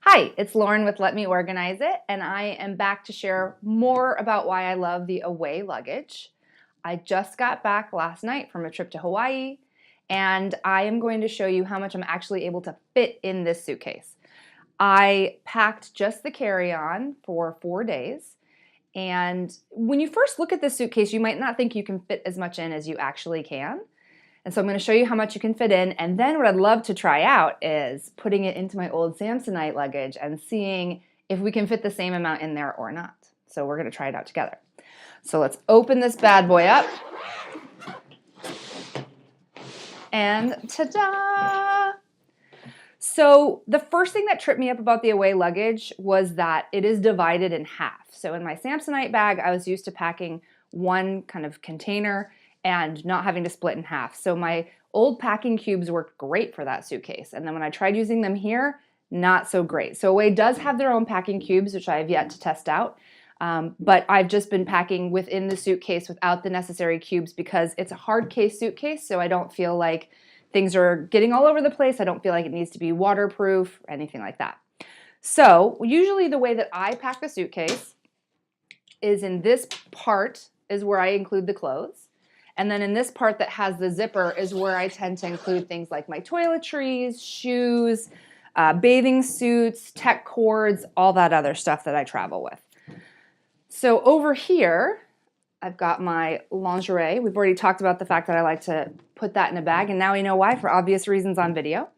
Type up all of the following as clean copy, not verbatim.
Hi, it's Lauren with Let Me Organize It, and I am back to share more about why I love the Away luggage. I just got back last night from a trip to Hawaii, and I am going to show you how much I'm actually able to fit in this suitcase. I packed just the carry-on for 4 days, and when you first look at this suitcase, you might not think you can fit as much in as you actually can. And so I'm going to show you how much you can fit in, and then what I'd love to try out is putting it into my old Samsonite luggage and seeing if we can fit the same amount in there or not. So we're going to try it out together. So let's open this bad boy up. And ta-da! So the first thing that tripped me up about the Away luggage was that it is divided in half. So in my Samsonite bag, I was used to packing one kind of container and not having to split in half. So my old packing cubes worked great for that suitcase. And then when I tried using them here, not so great. So Away does have their own packing cubes, which I have yet to test out. But I've just been packing within the suitcase without the necessary cubes because it's a hard case suitcase, so I don't feel like things are getting all over the place. I don't feel like it needs to be waterproof or anything like that. So usually the way that I pack the suitcase is in this part is where I include the clothes. And then in this part that has the zipper is where I tend to include things like my toiletries, shoes, bathing suits, tech cords, all that other stuff that I travel with. So over here, I've got my lingerie. We've already talked about the fact that I like to put that in a bag, and now we know why, for obvious reasons on video.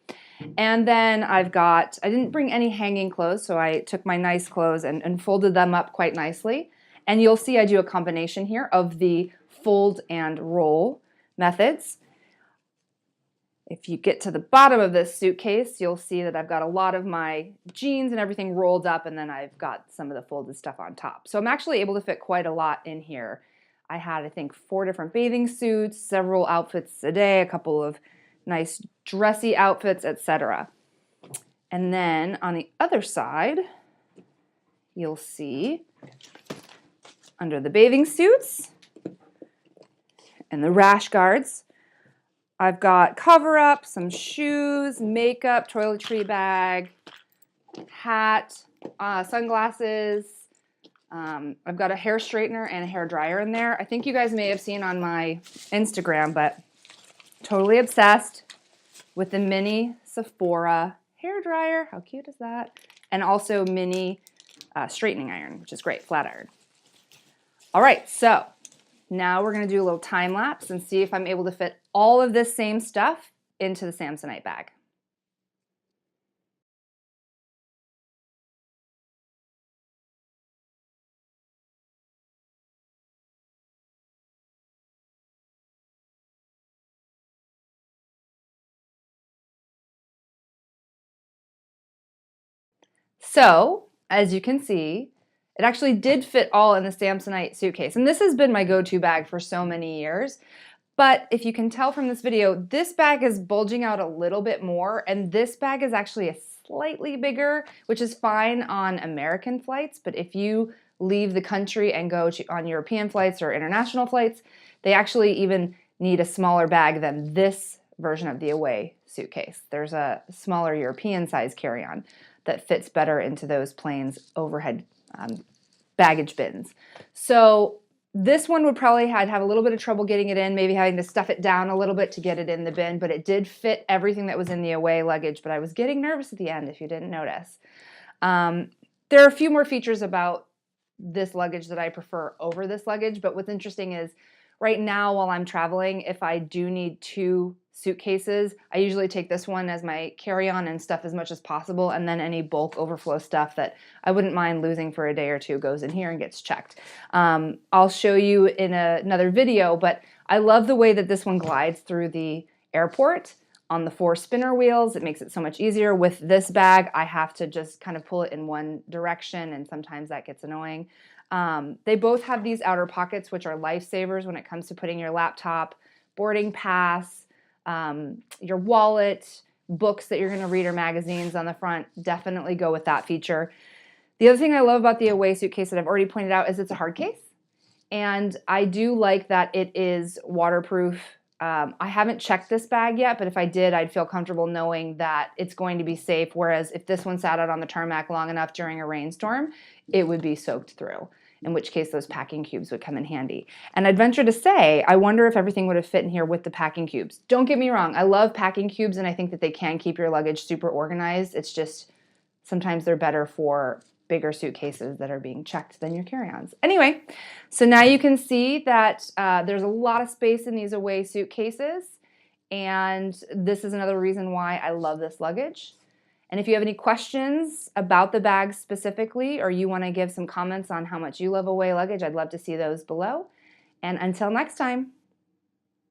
And then I didn't bring any hanging clothes, so I took my nice clothes and folded them up quite nicely. And you'll see I do a combination here of the fold and roll methods. If you get to the bottom of this suitcase, you'll see that I've got a lot of my jeans and everything rolled up, and then I've got some of the folded stuff on top. So I'm actually able to fit quite a lot in here. I had, I think, 4 different bathing suits, several outfits a day, a couple of nice dressy outfits, etc. And then on the other side, you'll see under the bathing suits and the rash guards, I've got cover-up, some shoes, makeup, toiletry bag, hat, sunglasses. I've got a hair straightener and a hair dryer in there. I think you guys may have seen on my Instagram, but totally obsessed with the mini Sephora hair dryer. How cute is that? And also mini straightening iron, which is great, flat iron. All right, so now we're going to do a little time lapse and see if I'm able to fit all of this same stuff into the Samsonite bag. So, as you can see, it actually did fit all in the Samsonite suitcase. And this has been my go-to bag for so many years. But if you can tell from this video, this bag is bulging out a little bit more, and this bag is actually a slightly bigger, which is fine on American flights. But if you leave the country and go on European flights or international flights, they actually even need a smaller bag than this version of the Away suitcase. There's a smaller European size carry-on that fits better into those planes' overhead baggage bins. So this one would probably have a little bit of trouble getting it in, maybe having to stuff it down a little bit to get it in the bin, but it did fit everything that was in the Away luggage, but I was getting nervous at the end if you didn't notice. There are a few more features about this luggage that I prefer over this luggage, but what's interesting is right now while I'm traveling, if I do need 2 suitcases, I usually take this one as my carry-on and stuff as much as possible, and then any bulk overflow stuff that I wouldn't mind losing for a day or 2 goes in here and gets checked. I'll show you in another video, but I love the way that this one glides through the airport on the 4 spinner wheels. It makes it so much easier. With this bag, I have to just kind of pull it in one direction, and sometimes that gets annoying. They both have these outer pockets, which are lifesavers when it comes to putting your laptop, boarding pass, your wallet, books that you're going to read or magazines on the front. Definitely go with that feature. The other thing I love about the Away suitcase that I've already pointed out is it's a hard case. And I do like that it is waterproof I haven't checked this bag yet, but if I did, I'd feel comfortable knowing that it's going to be safe. Whereas if this one sat out on the tarmac long enough during a rainstorm, it would be soaked through, in which case those packing cubes would come in handy. And I'd venture to say, I wonder if everything would have fit in here with the packing cubes. Don't get me wrong, I love packing cubes and I think that they can keep your luggage super organized. It's just sometimes they're better for bigger suitcases that are being checked than your carry-ons. Anyway, so now you can see that there's a lot of space in these away suitcases, and this is another reason why I love this luggage. And if you have any questions about the bag specifically, or you want to give some comments on how much you love away luggage, I'd love to see those below. And until next time.